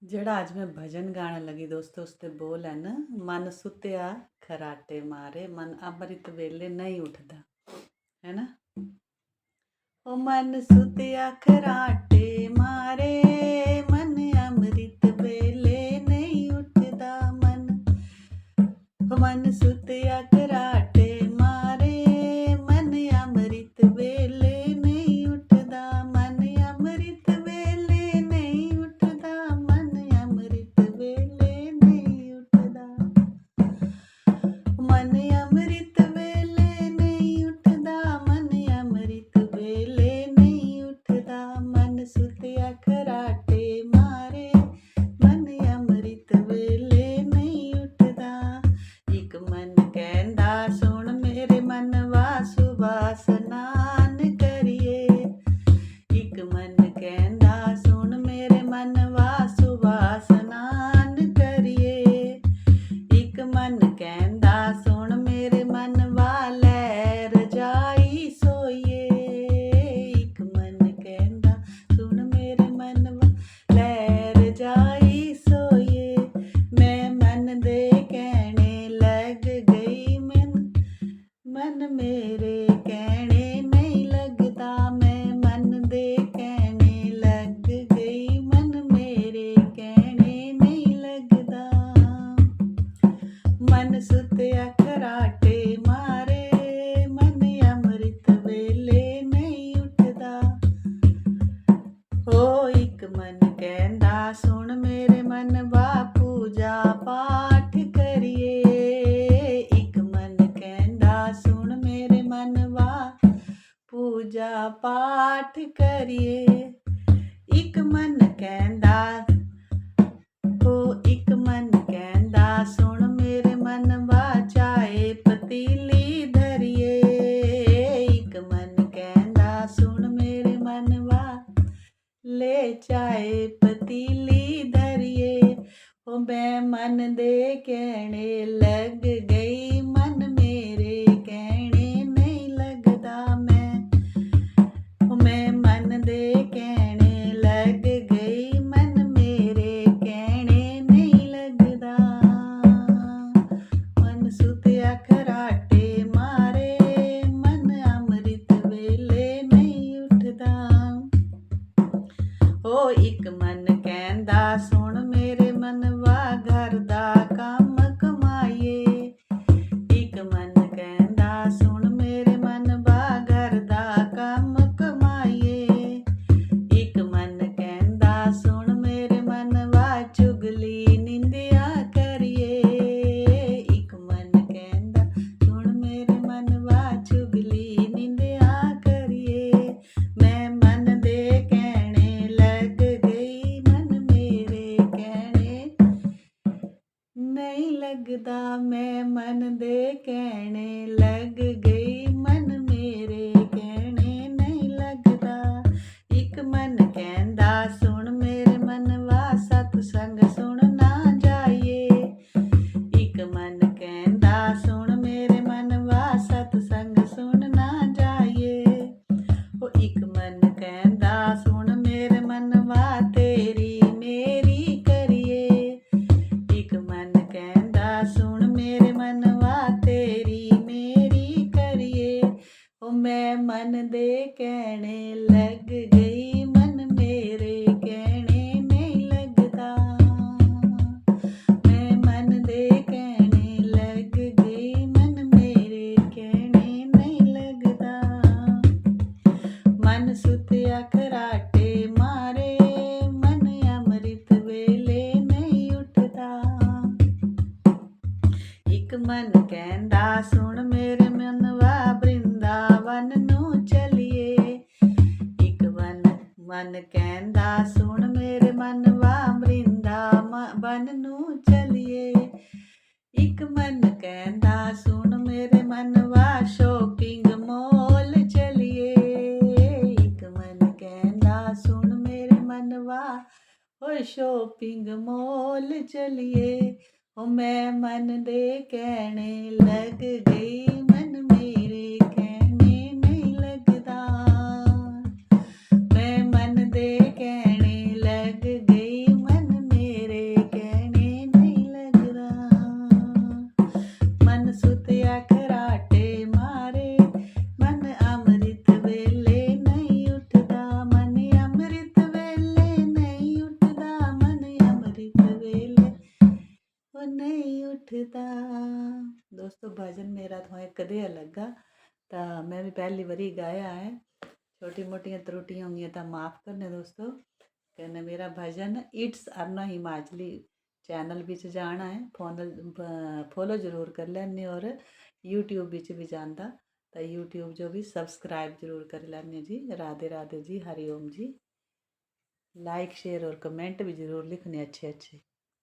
ਜਿਹੜਾ ਅੱਜ ਮੈਂ ਭਜਨ ਗਾਣਾ ਲੱਗੀ ਦੋਸਤੋ ਉਸਦੇ ਬੋਲ ਹਨ। ਮਨ ਸੁੱਤਿਆ ਖਰਾਟੇ ਮਾਰੇ, ਮਨ ਅੰਮ੍ਰਿਤ ਵੇਲੇ ਨਹੀਂ ਉੱਠਦਾ, ਹੈ ਨਾ। ਉਹ ਮਨ ਸੁੱਤਿਆ ਖਰਾਟੇ ਮਾਰੇ, ਮਨ ਅੰਮ੍ਰਿਤ ਵੇਲੇ ਨਹੀਂ ਉੱਠਦਾ। ਮਨ ਸੁੱਤਿਆ ਖਰਾਟੇ ਮਾਰੇ, ਮਨ ਅੰਮ੍ਰਿਤ ਵੇਲੇ ਨਹੀਂ ਉੱਠਦਾ। ਮਨ ਅੰਮ੍ਰਿਤ ਵੇਲੇ ਨਹੀਂ ਉੱਠਦਾ, ਮਨ ਅੰਮ੍ਰਿਤ ਵੇਲੇ ਨਹੀਂ ਉੱਠਦਾ। ਮਨ ਅੰਮ੍ਰਿਤ ਵੇਲੇ ਨਹੀਂ ਉੱਠਦਾ, ਮਨ ਅੰਮ੍ਰਿਤ ਵੇਲੇ ਨਹੀਂ ਉੱਠਦਾ। ਮਨ ਸੁੱਤਿਆ ਖਰਾਟੇ ਮਾਰੇ, ਮਨ ਅੰਮ੍ਰਿਤ ਵੇਲੇ ਨਹੀਂ ਉੱਠਦਾ। ਇੱਕ ਮਨ ਕਹਿੰਦਾ ਸੁਣ ਮੇਰੇ ਮਨਵਾ ਸੁਬਾ ਸਨਾਨ ਕਰੀਏ। ਇੱਕ ਮਨ ਕਹਿੰਦਾ ਸੁਣ ਮੇਰੇ ਮਨਵਾ ਸੁਬਾ ਸਨਾਨ ਕਰੀਏ। ਇੱਕ ਮਨ ਕਹਿੰਦਾ ਸੁਣ ਮੇਰੇ ਮਨਵਾ ਲੈ ਰਜਾਈ ਸੋਈਏ। ਇੱਕ ਮਨ ਕਹਿੰਦਾ ਸੁਣ ਮੇਰੇ ਮਨਵਾ ਲੈ ਰਜਾਈ ਸੋਈਏ। ਮੈਂ ਮਨ ਦੇ ਕਹਿਣੇ ਲੱਗ ਗਈ, ਮਨ ਮੇਰੇ ਕਹਿਣੇ ਨਹੀਂ ਲੱਗਦਾ। ਮੈਂ ਮਨ ਦੇ ਕਹਿਣੇ ਲੱਗ ਗਈ, ਮਨ ਮੇਰੇ ਕਹਿਣੇ ਨਹੀਂ ਲੱਗਦਾ। ਮਨ ਸੁੱਤਿਆ ਖਰਾਟੇ ਮਾਰੇ, ਮਨ ਅੰਮ੍ਰਿਤ ਵੇਲੇ ਨਹੀਂ ਉੱਠਦਾ। ਹੋ ਇੱਕ ਮਨ ਕਹਿੰਦਾ ਸੁਣ ਮੇਰੇ ਮਨਵਾ ਪੂਜਾ ਪਾਠ ਕਰੀਏ। ਇੱਕ ਮਨ ਕਹਿੰਦਾ ਸੁਣ ਮੇਰੇ ਮਨਵਾ ਪੂਜਾ ਪਾਠ ਕਰੀਏ। ਇੱਕ ਮਨ ਕਹਿੰਦਾ ਇੱਕ ਮਨ ਕਹਿੰਦਾ ਸੁਣ ਮੇਰੇ ਮਨਵਾ ਚਾਹੇ ਪਤੀਲੀ ਧਰੀਏ। ਇੱਕ ਮਨ ਕਹਿੰਦਾ ਸੁਣ ਮੇਰੇ ਮਨਵਾ ਲੈ ਚਾਹੇ ਪਤੀਲੀ ਧਰੀਏ। ਉਹ ਮੈਂ ਮਨ ਦੇ ਕਹਿਣੇ ਲੱਗ ਗਈ, ਮਨ ਮੇਰੇ ਕਹਿਣੇ ਨਹੀਂ ਲੱਗਦਾ। ਮੈਂ ਮਨ ਦੇ ਕਹਿਣੇ ਲੱਗ ਗਈ, ਮਨ ਮੇਰੇ ਕਹਿਣੇ ਨਹੀਂ ਲੱਗਦਾ। ਮਨ ਸੁੱਤਿਆ ਖਰਾਟੇ ਮਾਰੇ, ਮਨ ਅੰਮ੍ਰਿਤ ਵੇਲੇ ਨਹੀਂ ਉੱਠਦਾ। ਉਹ ਇੱਕ ਮਨ ਕਹਿੰਦਾ ਸੁਣ ਮੇਰੇ ਮਨਵਾ ਘਰ ਦਾ ਕੰਮ ਕਮਾਈਏ। ਇੱਕ ਮਨ ਕਹਿੰਦਾ ਸੁਣ ਮੇਰੇ ਮਨਵਾ ਘਰ ਦਾ ਕੰਮ ਕਮਾਈਏ। ਇੱਕ ਮਨ ਕਹਿੰਦਾ ਸੁਣ ਮੇਰੇ ਮਨਵਾ ਚੁਗਲੀ ਨਿੰਦਿਆ ਕਰੀਏ। ਇੱਕ ਮਨ ਕਹਿੰਦਾ ਸੁਣ ਮੇਰੇ ਮਨਵਾ ਚੁਗਲੀ ਨਿੰਦਿਆ ਕਰੀਏ। ਮੈਂ ਮਨ ਦੇ ਕਹਿਣੇ ਲੱਗ ਗਈ, ਮਨ ਮੇਰੇ ਕਹਿਣੇ ਨਹੀਂ ਲੱਗਦਾ। ਮੈਂ ਮਨ ਦੇ ਕਹਿਣੇ ਲੱਗ ਗਈ, ਮਨ ਮੇਰੇ ਕਹਿਣੇ ਨਹੀਂ ਲੱਗਦਾ। ਇੱਕ ਮਨ ਕਹਿੰਦਾ ਸੁਣ ਮੇਰੇ ਮਨਵਾ ਸਤਸੰਗ ਸੁਣ ਨਾ ਜਾਈਏ। ਇੱਕ ਮਨ ਕਹਿੰਦਾ ਸੁਣ ਮੇਰੇ ਮਨਵਾ ਸਤਸੰਗ ਸੁਣ ਨਾ ਜਾਈਏ। ਉਹ ਇੱਕ ਮਨ ਕਹਿੰਦਾ ਸੁਣ ਮੇਰੇ ਮਨਵਾ ਤੇਰੀ ਮੇਰੀ ਕਰੀਏ। ਇੱਕ ਮਨ ਕਹਿੰਦਾ ਸੁਣ ਮੇਰੇ ਮਨਵਾ ਤੇਰੀ ਮੇਰੀ ਕਰੀਏ। ਉਹ ਮੈਂ ਮਨ ਦੇ ਕਹਿਣੇ ਲੱਗ ਗਈ, ਮਨ ਮੇਰੇ ਕਹਿਣੇ ਨਹੀਂ ਲੱਗਦਾ। ਮੈਂ ਮਨ ਦੇ ਕਹਿਣੇ ਲੱਗ ਗਈ, ਮਨ ਮੇਰੇ ਕਹਿਣੇ ਨਹੀਂ ਲੱਗਦਾ। ਮਨ ਸੁੱਤਿਆ ਖਰਾਟੇ ਮਾਰੇ, ਮਨ ਅੰਮ੍ਰਿਤ ਵੇਲੇ ਨਹੀਂ ਉੱਠਦਾ। ਇੱਕ ਮਨ ਕਹਿੰਦਾ ਸੁਣ ਮੇਰੇ ਮਨਵਾ ਬ੍ਰਿੰਦਾਵਨ ਨੂੰ ਚਲੀਏ। ਇੱਕ ਮਨ ਕਹਿੰਦਾ ਸੁਣ ਮੇਰੇ ਮਨਵਾ ਬ੍ਰਿੰਦਾਵਨ ਨੂੰ ਚਲੀਏ। ਇੱਕ ਮਨ ਕਹਿੰਦਾ ਸੁਣ ਮੇਰੇ ਮਨਵਾ ਸ਼ੋਪਿੰਗ ਮਾਲ ਚਲੀਏ। ਇੱਕ ਮਨ ਕਹਿੰਦਾ ਸੁਣ ਮੇਰੇ ਮਨਵਾ ਓ ਸ਼ੋਪਿੰਗ ਮਾਲ ਚਲੀਏ। ਉਹ ਮੈਂ ਮਨ ਦੇ ਕਹਿਣੇ ਲੱਗ ਗਈ, ਮਨ ਮੇਰੇ ਕਹਿਣੇ ਨਹੀਂ ਲੱਗਦਾ। ਮੈਂ ਮਨ ਦੇ ਕਹਿਣੇ ਲੱਗ ਗਈ, ਮਨ ਮੇਰੇ भजन मेरा तुसें कदेहा लग्गा तां मैं भी पैह्ली बारी गाया है। छोटी मोटियां त्रुटियां होंगियां तां माफ़ करने दोस्तों। कन्नै मेरा भजन इट्स अरुणा हिमाचली चैनल बिच जाना है, फॉलो जरूर करी लैन्ने और यूट्यूब बिच भी जांदा तां यूट्यूब जो भी सब्सक्राइब जरूर करी लैन्ने जी। राधे राधे जी, हरि ओम जी। लाइक शेयर और कमेंट भी जरूर लिखने अच्छे अच्छे।